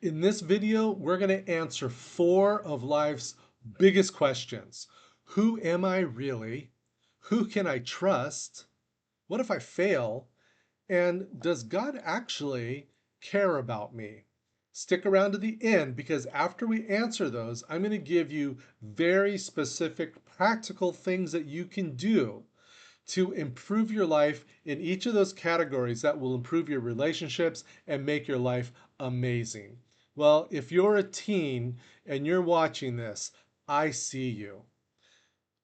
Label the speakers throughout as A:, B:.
A: In this video, we're going to answer 4 of life's biggest questions. Who am I really? Who can I trust? What if I fail? And does God actually care about me? Stick around to the end because after we answer those, I'm going to give you very specific practical things that you can do to improve your life in each of those categories that will improve your relationships and make your life amazing. Well, if you're a teen and you're watching this, I see you.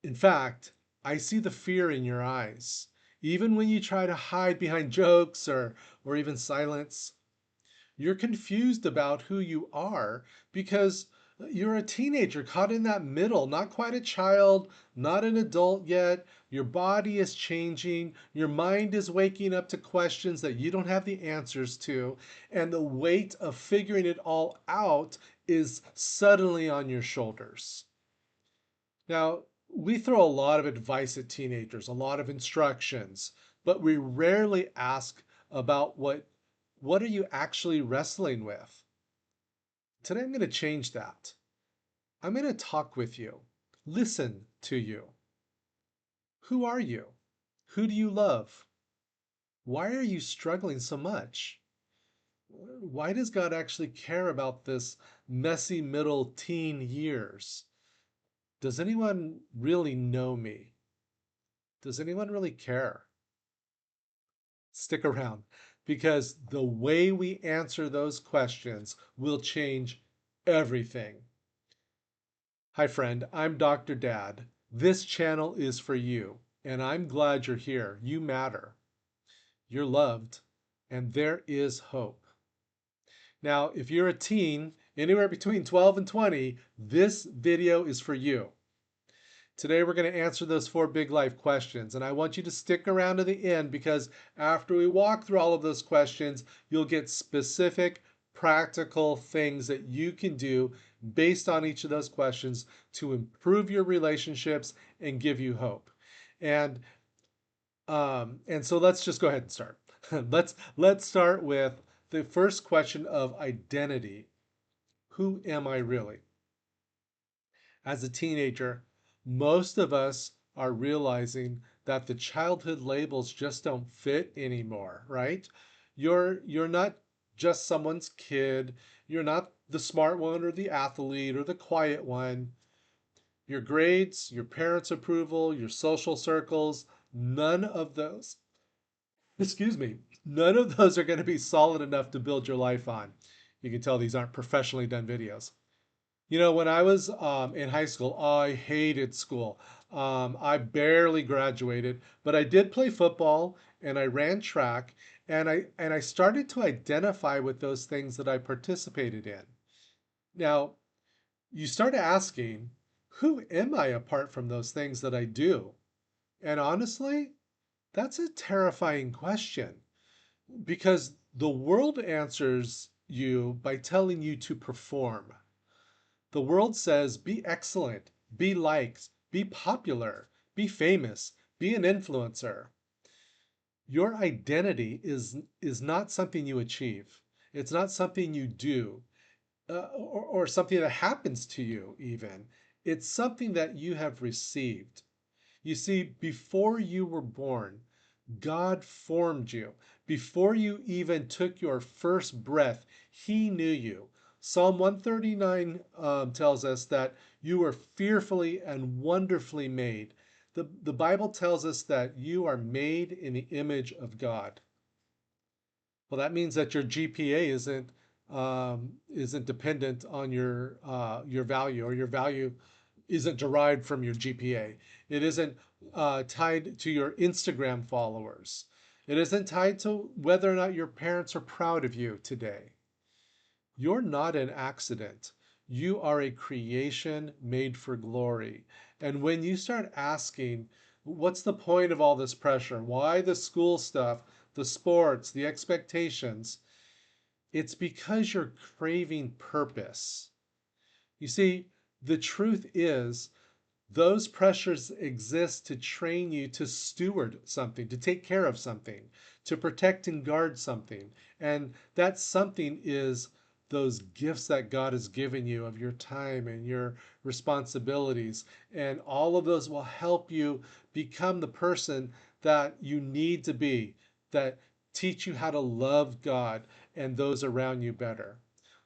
A: In fact, I see the fear in your eyes. Even when you try to hide behind jokes or even silence, you're confused about who you are because you're a teenager caught in that middle, not quite a child, not an adult yet. Your body is changing. Your mind is waking up to questions that you don't have the answers to. And the weight of figuring it all out is suddenly on your shoulders. Now, we throw a lot of advice at teenagers, a lot of instructions, but we rarely ask about what are you actually wrestling with? Today I'm going to change that. I'm going to talk with you, listen to you. Who are you? Who do you love? Why are you struggling so much? Why does God actually care about this messy middle teen years? Does anyone really know me? Does anyone really care? Stick around because the way we answer those questions will change everything. Hi, friend. I'm Dr. Dad. This channel is for you, and I'm glad you're here. You matter. You're loved, and there is hope. Now, if you're a teen, anywhere between 12 and 20, this video is for you. Today, we're going to answer those 4 big life questions, and I want you to stick around to the end because after we walk through all of those questions, you'll get specific, practical things that you can do based on each of those questions to improve your relationships and give you hope. And so let's just go ahead and start. let's start with the first question of identity. Who am I really? As a teenager, most of us are realizing that the childhood labels just don't fit anymore, right? You're not just someone's kid. You're not the smart one or the athlete or the quiet one. Your grades, your parents' approval, your social circles, none of those, excuse me, none of those are going to be solid enough to build your life on. You can tell these aren't professionally done videos. You know, when I was in high school, I hated school. I barely graduated, but I did play football and I ran track, and I started to identify with those things that I participated in. Now, you start asking, who am I apart from those things that I do? And honestly, that's a terrifying question because the world answers you by telling you to perform. The world says be excellent, be liked, be popular, be famous, be an influencer. Your identity is not something you achieve. It's not something you do or something that happens to you even. It's something that you have received. You see, before you were born, God formed you. Before you even took your first breath, He knew you. Psalm 139 tells us that you were fearfully and wonderfully made. The Bible tells us that you are made in the image of God. Well, that means that your GPA isn't dependent on your value, or your value isn't derived from your GPA. It isn't tied to your Instagram followers. It isn't tied to whether or not your parents are proud of you today. You're not an accident. You are a creation made for glory. And when you start asking, what's the point of all this pressure? Why the school stuff, the sports, the expectations? It's because you're craving purpose. You see, the truth is, those pressures exist to train you to steward something, to take care of something, to protect and guard something. And that something is those gifts that God has given you of your time and your responsibilities. And all of those will help you become the person that you need to be, that teach you how to love God and those around you better.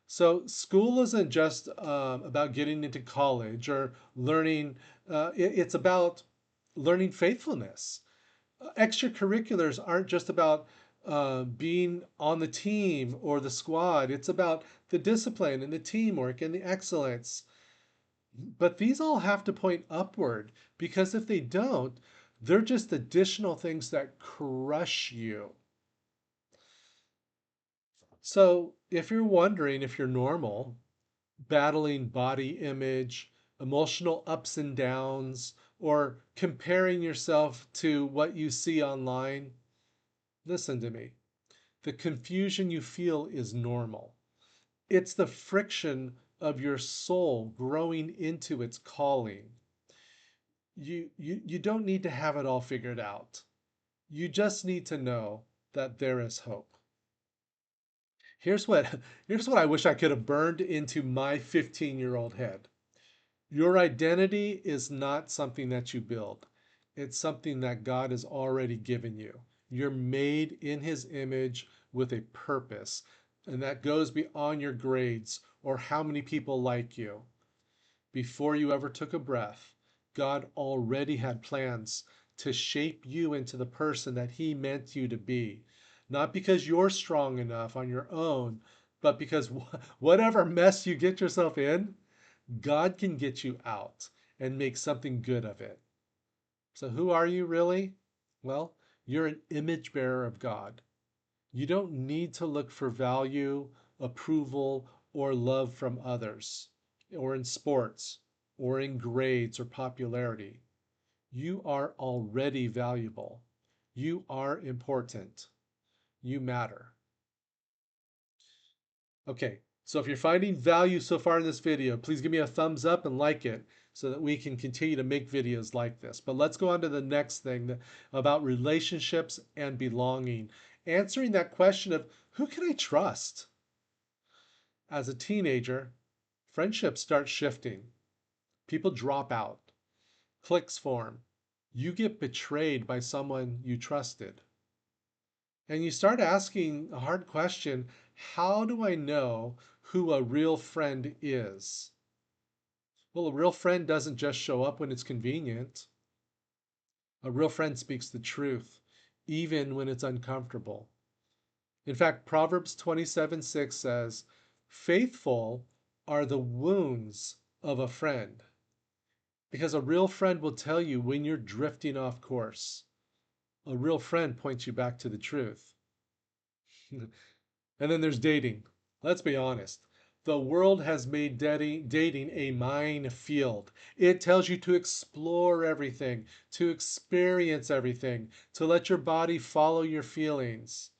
A: So, school isn't just about getting into college or learning, it's about learning faithfulness. Extracurriculars aren't just about being on the team or the squad, it's about the discipline and the teamwork and the excellence. But these all have to point upward because if they don't, they're just additional things that crush you. So, if you're wondering if you're normal, battling body image, emotional ups and downs, or comparing yourself to what you see online, listen to me. The confusion you feel is normal. It's the friction of your soul growing into its calling. You don't need to have it all figured out. You just need to know that there is hope. Here's what here's what I wish I could have burned into my 15-year-old head. Your identity is not something that you build. It's something that God has already given you. You're made in his image with a purpose, and that goes beyond your grades or how many people like you. Before you ever took a breath, God already had plans to shape you into the person that he meant you to be. Not because you're strong enough on your own, but because whatever mess you get yourself in, God can get you out and make something good of it. So, who are you really? Well, you're an image bearer of God. You don't need to look for value, approval, or love from others, or in sports, or in grades or popularity. You are already valuable. You are important. You matter. Okay, so if you're finding value so far in this video, please give me a thumbs up and like it so that we can continue to make videos like this. But let's go on to the next thing about relationships and belonging. Answering that question of who can I trust? As a teenager, friendships start shifting. People drop out. Cliques form. You get betrayed by someone you trusted. And you start asking a hard question, how do I know who a real friend is? Well, a real friend doesn't just show up when it's convenient. A real friend speaks the truth, even when it's uncomfortable. In fact, Proverbs 27:6 says, faithful are the wounds of a friend. Because a real friend will tell you when you're drifting off course. A real friend points you back to the truth. And then there's dating. Let's be honest. The world has made dating a minefield. It tells you to explore everything, to experience everything, to let your body follow your feelings.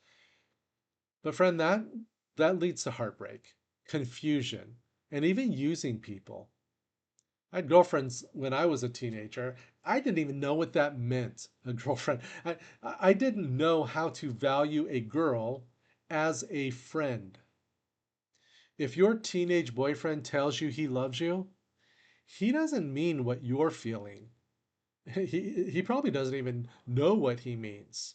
A: But friend, that leads to heartbreak, confusion, and even using people. I had girlfriends when I was a teenager. I didn't even know what that meant, a girlfriend. I didn't know how to value a girl as a friend. If your teenage boyfriend tells you he loves you, he doesn't mean what you're feeling. He probably doesn't even know what he means.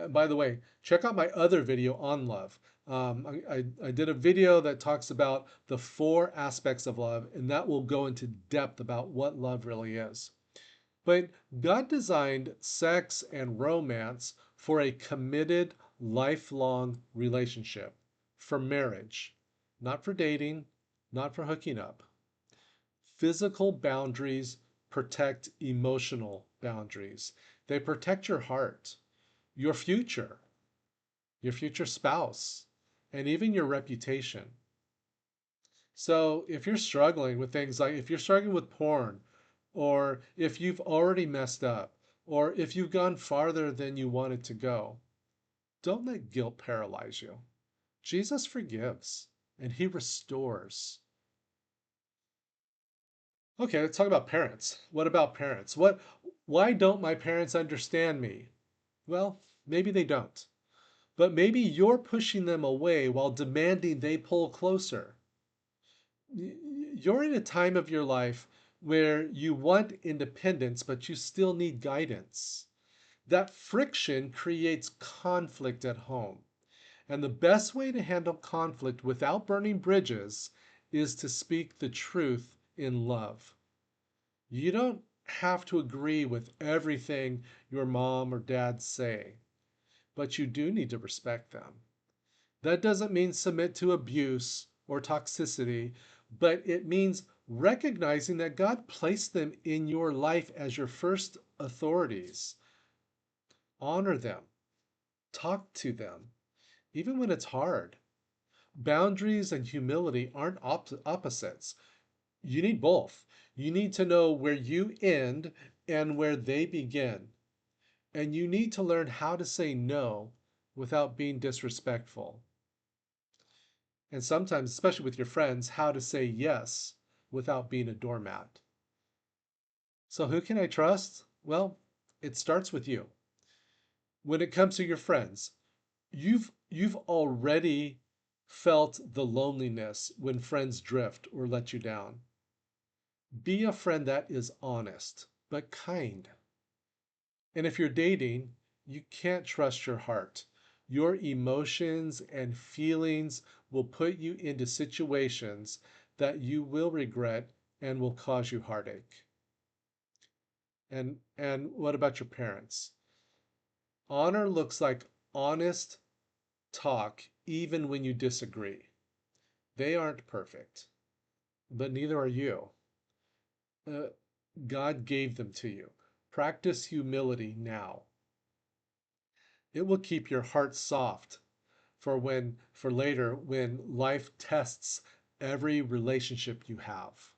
A: By the way, check out my other video on love. I did a video that talks about the 4 aspects of love, and that will go into depth about what love really is. But God designed sex and romance for a committed, lifelong relationship, for marriage, not for dating, not for hooking up. Physical boundaries protect emotional boundaries. They protect your heart, your future spouse, and even your reputation. So if you're struggling with things like if you're struggling with porn, or if you've already messed up, or if you've gone farther than you wanted to go, don't let guilt paralyze you. Jesus forgives and he restores. Okay, let's talk about parents. What about parents? Why don't my parents understand me? Well, maybe they don't. but maybe you're pushing them away while demanding they pull closer. You're in a time of your life where you want independence, but you still need guidance. That friction creates conflict at home. And the best way to handle conflict without burning bridges is to speak the truth in love. You don't have to agree with everything your mom or dad say, but you do need to respect them. That doesn't mean submit to abuse or toxicity, but it means recognizing that God placed them in your life as your first authorities. Honor them, talk to them, even when it's hard. Boundaries and humility aren't opposites. You need both. You need to know where you end and where they begin. And you need to learn how to say no without being disrespectful. And sometimes, especially with your friends, how to say yes without being a doormat. So, who can I trust? Well, it starts with you. When it comes to your friends, you've already felt the loneliness when friends drift or let you down. Be a friend that is honest, but kind. And if you're dating, you can't trust your heart. Your emotions and feelings will put you into situations that you will regret and will cause you heartache. And what about your parents? Honor looks like honest talk even when you disagree. They aren't perfect, but neither are you. Uh, God gave them to you. Practice humility now. It will keep your heart soft for later when life tests every relationship you have.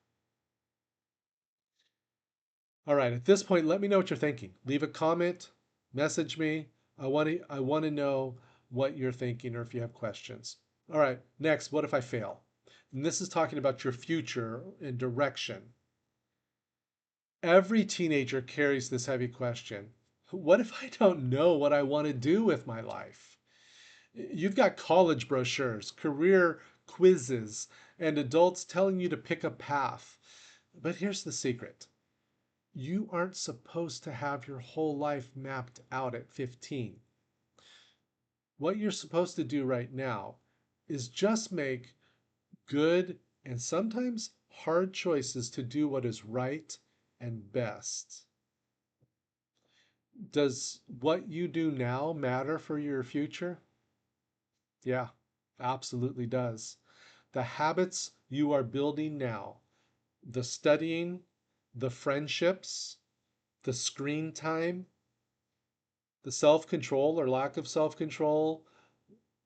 A: All right, at this point, let me know what you're thinking. Leave a comment, message me. I want to know what you're thinking or if you have questions. All right, next, what if I fail? And this is talking about your future and direction. Every teenager carries this heavy question. What if I don't know what I want to do with my life? You've got college brochures, career quizzes, and adults telling you to pick a path. But here's the secret. You aren't supposed to have your whole life mapped out at 15. What you're supposed to do right now is just make good and sometimes hard choices to do what is right and best. Does what you do now matter for your future? Yeah, absolutely does. The habits you are building now, the studying, the friendships, the screen time, the self control or lack of self control,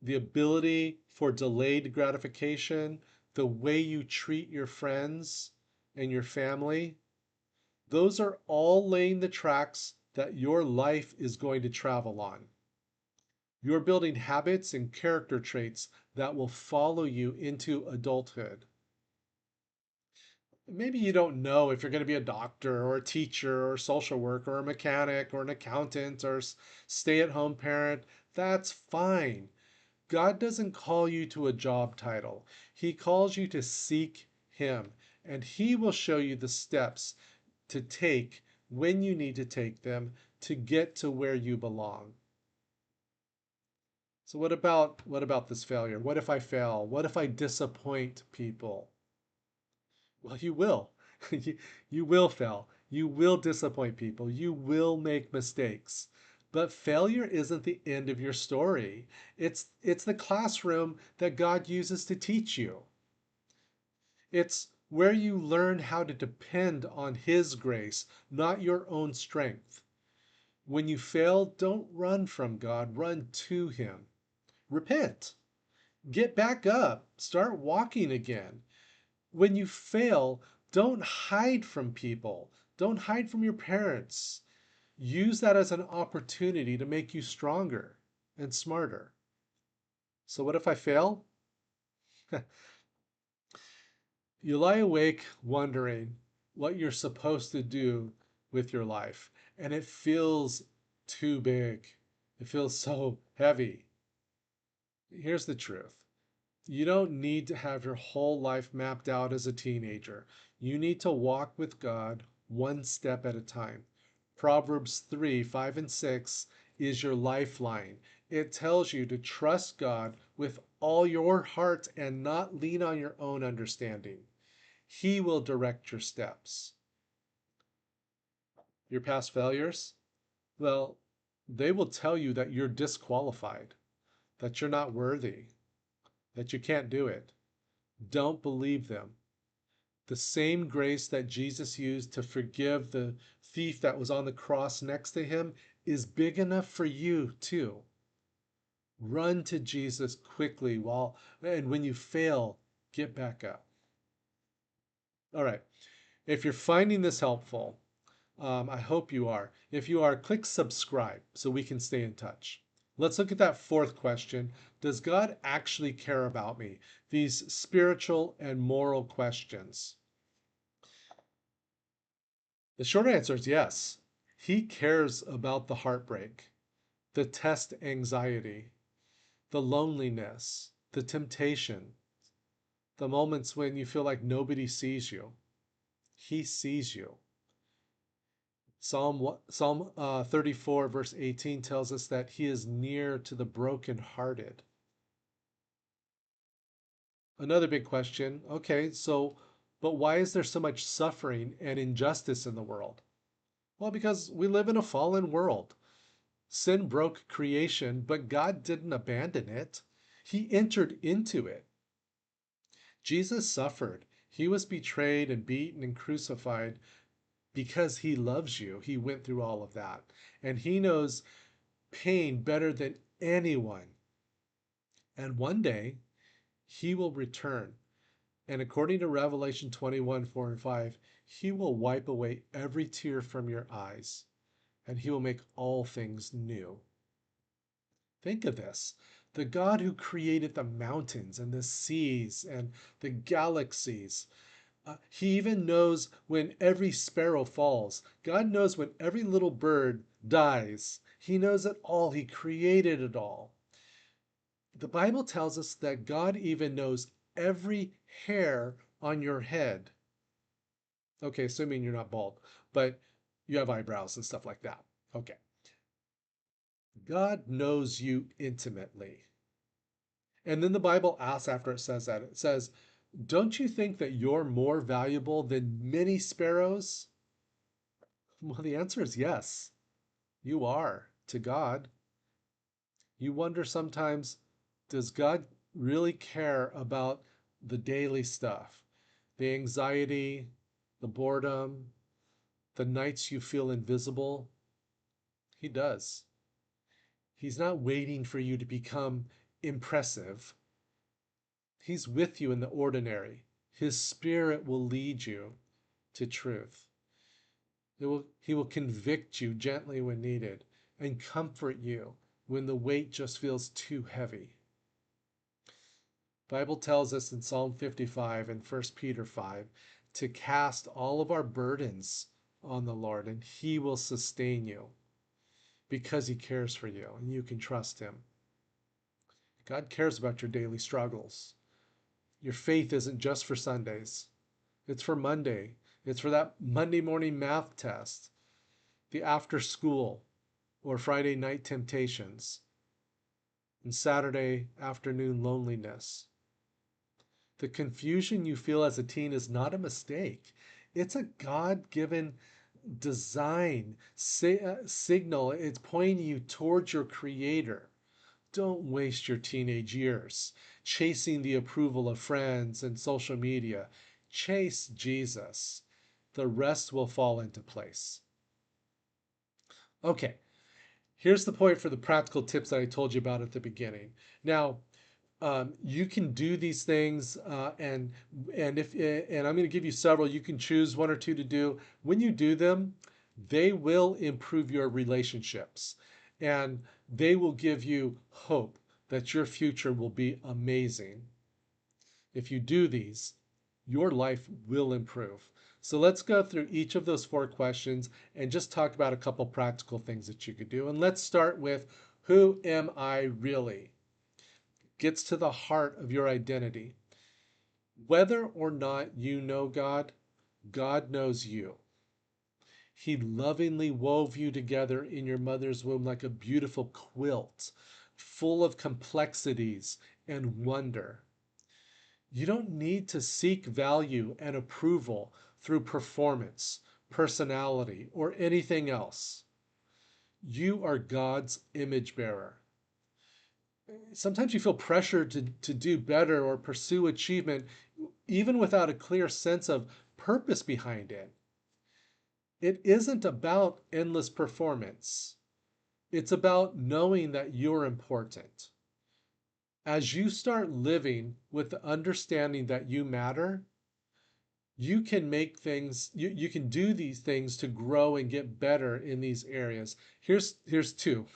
A: the ability for delayed gratification, the way you treat your friends and your family, those are all laying the tracks that your life is going to travel on. You're building habits and character traits that will follow you into adulthood. Maybe you don't know if you're going to be a doctor or a teacher or a social worker or a mechanic or an accountant or stay-at-home parent. That's fine. God doesn't call you to a job title. He calls you to seek Him, and He will show you the steps to take when you need to take them to get to where you belong. So what about this failure? What if I fail? What if I disappoint people? Well, you will. You will fail. You will disappoint people. You will make mistakes. But failure isn't the end of your story. It's the classroom that God uses to teach you. It's where you learn how to depend on His grace, not your own strength. When you fail, don't run from God, run to Him. Repent. Get back up. Start walking again. When you fail, don't hide from people. Don't hide from your parents. Use that as an opportunity to make you stronger and smarter. So, what if I fail? You lie awake wondering what you're supposed to do with your life, and it feels too big. It feels so heavy. Here's the truth. You don't need to have your whole life mapped out as a teenager. You need to walk with God one step at a time. Proverbs 3, 5, and 6 is your lifeline. It tells you to trust God with all your heart and not lean on your own understanding. He will direct your steps. Your past failures? Well, they will tell you that you're disqualified, that you're not worthy, that you can't do it. Don't believe them. The same grace that Jesus used to forgive the thief that was on the cross next to him is big enough for you too. Run to Jesus quickly and when you fail, get back up. All right. If you're finding this helpful, I hope you are. If you are, click subscribe so we can stay in touch. Let's look at that fourth question. Does God actually care about me? These spiritual and moral questions. The short answer is yes. He cares about the heartbreak, the test anxiety, the loneliness, the temptation, the moments when you feel like nobody sees you. He sees you. Psalm 34, verse 18 tells us that he is near to the brokenhearted. Another big question, okay, but why is there so much suffering and injustice in the world? Well, because we live in a fallen world. Sin broke creation, but God didn't abandon it. He entered into it. Jesus suffered. He was betrayed and beaten and crucified because he loves you. He went through all of that. And he knows pain better than anyone. And one day, he will return. And according to Revelation 21, 4 and 5, he will wipe away every tear from your eyes, and he will make all things new. Think of this. The God who created the mountains and the seas and the galaxies. He even knows when every sparrow falls. God knows when every little bird dies. He knows it all. He created it all. The Bible tells us that God even knows every hair on your head. Okay, assuming you're not bald, but you have eyebrows and stuff like that. Okay. God knows you intimately. And then the Bible asks after it says that, it says, don't you think that you're more valuable than many sparrows? Well, the answer is yes, you are to God. You wonder sometimes, does God really care about the daily stuff? The anxiety, the boredom, the nights you feel invisible? He does. He's not waiting for you to become impressive. He's with you in the ordinary. His Spirit will lead you to truth. He will convict you gently when needed and comfort you when the weight just feels too heavy. The Bible tells us in Psalm 55 and 1 Peter 5 to cast all of our burdens on the Lord and he will sustain you because he cares for you and you can trust him. God cares about your daily struggles. Your faith isn't just for Sundays. It's for Monday. It's for that Monday morning math test, the after school or Friday night temptations, and Saturday afternoon loneliness. The confusion you feel as a teen is not a mistake. It's a God-given design, signal. It's pointing you towards your Creator. Don't waste your teenage years chasing the approval of friends and social media. Chase Jesus. The rest will fall into place. Okay, here's the point for the practical tips that I told you about at the beginning. Now, you can do these things, and I'm going to give you several. You can choose one or two to do. When you do them, they will improve your relationships, and they will give you hope that your future will be amazing. If you do these, your life will improve. So let's go through each of those four questions and just talk about a couple practical things that you could do. And let's start with, who am I really? gets to the heart of your identity. Whether or not you know God, God knows you. He lovingly wove you together in your mother's womb like a beautiful quilt, full of complexities and wonder. You don't need to seek value and approval through performance, personality, or anything else. You are God's image bearer. Sometimes you feel pressured to do better or pursue achievement, even without a clear sense of purpose behind it. It isn't about endless performance. It's about knowing that you're important. As you start living with the understanding that you matter, you can make things, you can do these things to grow and get better in these areas. Here's two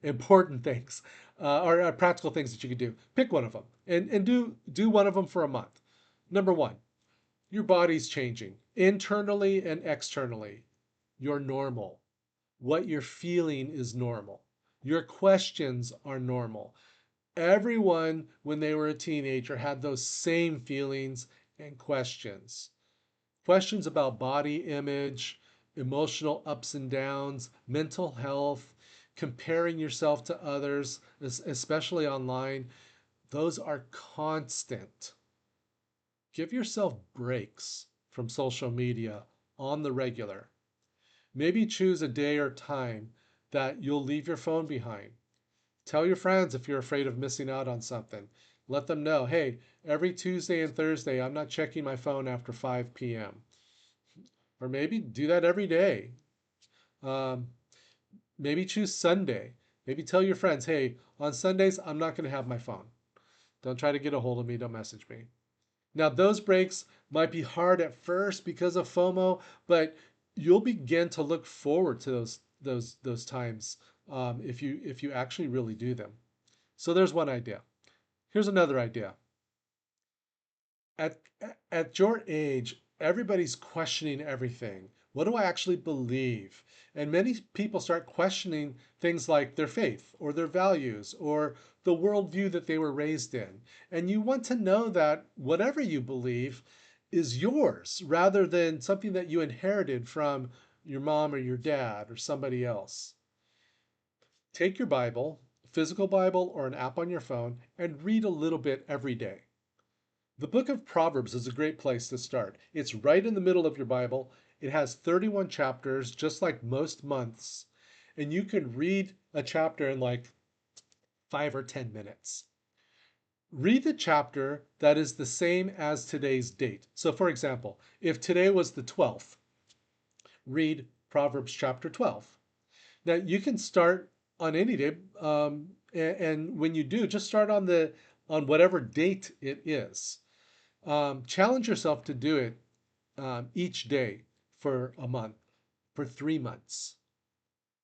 A: important things, or practical things that you can do. Pick one of them and do one of them for a month. Number one, your body's changing internally and externally. You're normal. What you're feeling is normal. Your questions are normal. Everyone, when they were a teenager, had those same feelings and questions. Questions about body image, emotional ups and downs, mental health, comparing yourself to others, especially online. Those are constant. Give yourself breaks from social media on the regular. Maybe choose a day or time that you'll leave your phone behind. Tell your friends if you're afraid of missing out on something. Let them know, hey, every Tuesday and Thursday, I'm not checking my phone after 5 p.m. Or maybe do that every day. Um, Maybe choose Sunday. Maybe tell your friends, hey, on Sundays, I'm not going to have my phone. Don't try to get a hold of me. Don't message me. Now, those breaks might be hard at first because of FOMO, but you'll begin to look forward to those times if you actually really do them. So there's one idea. Here's another idea. At at your age, everybody's questioning everything. What do I actually believe? And many people start questioning things like their faith or their values or the worldview that they were raised in. And you want to know that whatever you believe is yours rather than something that you inherited from your mom or your dad or somebody else. Take your Bible, physical Bible or an app on your phone, and read a little bit every day. The book of Proverbs is a great place to start. It's right in the middle of your Bible. It has 31 chapters, just like most months, and you can read a chapter in like 5 or 10 minutes. Read the chapter that is the same as today's date. So, for example, if today was the 12th, read Proverbs chapter 12. Now, you can start on any day, and when you do, just start on whatever date it is. Challenge yourself to do it each day for a month, for 3 months.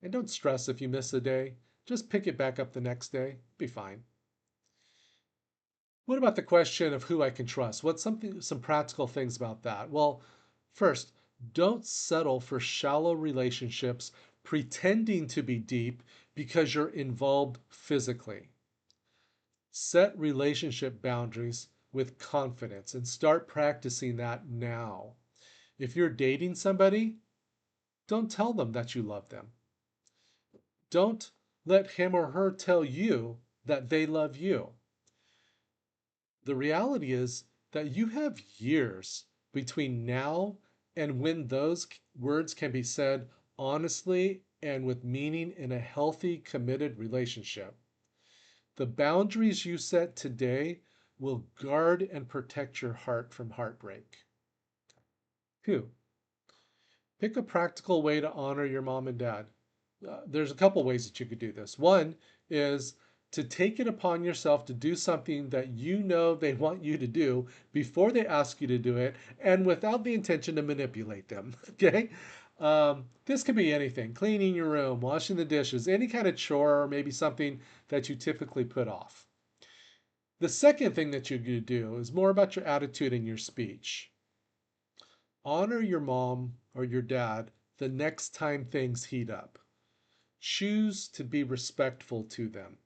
A: And don't stress if you miss a day. Just pick it back up the next day. Be fine. What about the question of who I can trust? What's some practical things about that? Well, first, don't settle for shallow relationships pretending to be deep because you're involved physically. Set relationship boundaries with confidence and start practicing that now. If you're dating somebody, don't tell them that you love them. Don't let him or her tell you that they love you. The reality is that you have years between now and when those words can be said honestly and with meaning in a healthy, committed relationship. The boundaries you set today will guard and protect your heart from heartbreak. 2, pick a practical way to honor your mom and dad. There's a couple ways that you could do this. One is to take it upon yourself to do something that you know they want you to do before they ask you to do it and without the intention to manipulate them. Okay? This could be anything: cleaning your room, washing the dishes, any kind of chore, or maybe something that you typically put off. The second thing that you could do is more about your attitude and your speech. Honor your mom or your dad the next time things heat up. Choose to be respectful to them.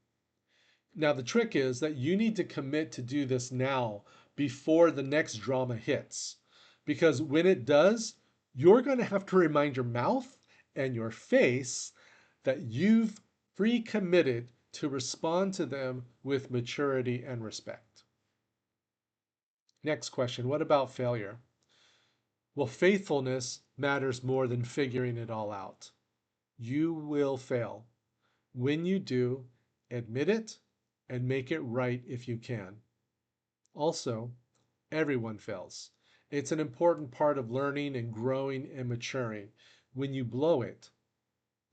A: Now, the trick is that you need to commit to do this now before the next drama hits. Because when it does, you're going to have to remind your mouth and your face that you've pre-committed to respond to them with maturity and respect. Next question, what about failure? Well, faithfulness matters more than figuring it all out. You will fail. When you do, admit it and make it right if you can. Also, everyone fails. It's an important part of learning and growing and maturing. When you blow it,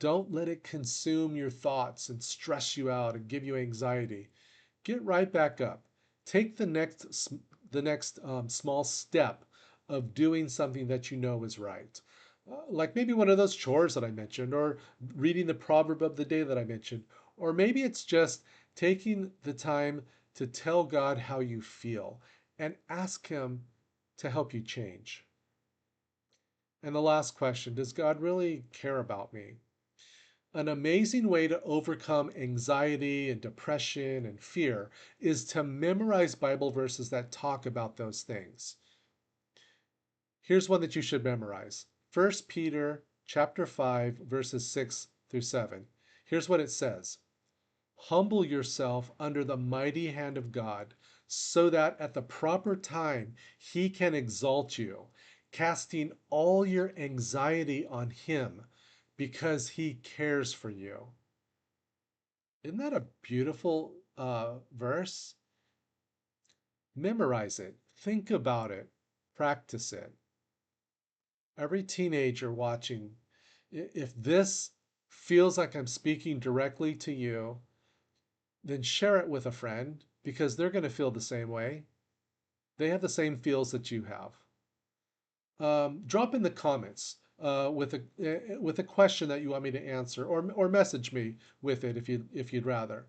A: don't let it consume your thoughts and stress you out and give you anxiety. Get right back up. Take the next small step of doing something that you know is right. Like maybe one of those chores that I mentioned, or reading the proverb of the day that I mentioned, or maybe it's just taking the time to tell God how you feel and ask Him to help you change. And the last question, does God really care about me? An amazing way to overcome anxiety and depression and fear is to memorize Bible verses that talk about those things. Here's one that you should memorize. 1 Peter chapter 5 verses 6 through 7. Here's what it says. Humble yourself under the mighty hand of God, so that at the proper time He can exalt you, casting all your anxiety on Him because He cares for you. Isn't that a beautiful verse? Memorize it, think about it, practice it. Every teenager watching, if this feels like I'm speaking directly to you, then share it with a friend because they're going to feel the same way. They have the same feels that you have. Drop in the comments with a question that you want me to answer, or message me with it if you'd rather.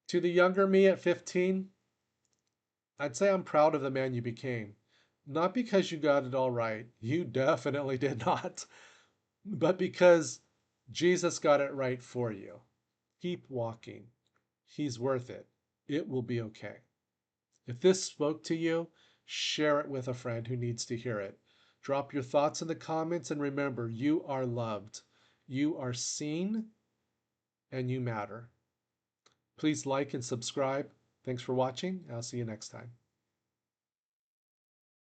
A: To the younger me at 15, I'd say I'm proud of the man you became. Not because you got it all right, you definitely did not, but because Jesus got it right for you. Keep walking. He's worth it. It will be okay. If this spoke to you, share it with a friend who needs to hear it. Drop your thoughts in the comments and remember, you are loved. You are seen and you matter. Please like and subscribe. Thanks for watching. I'll see you next time.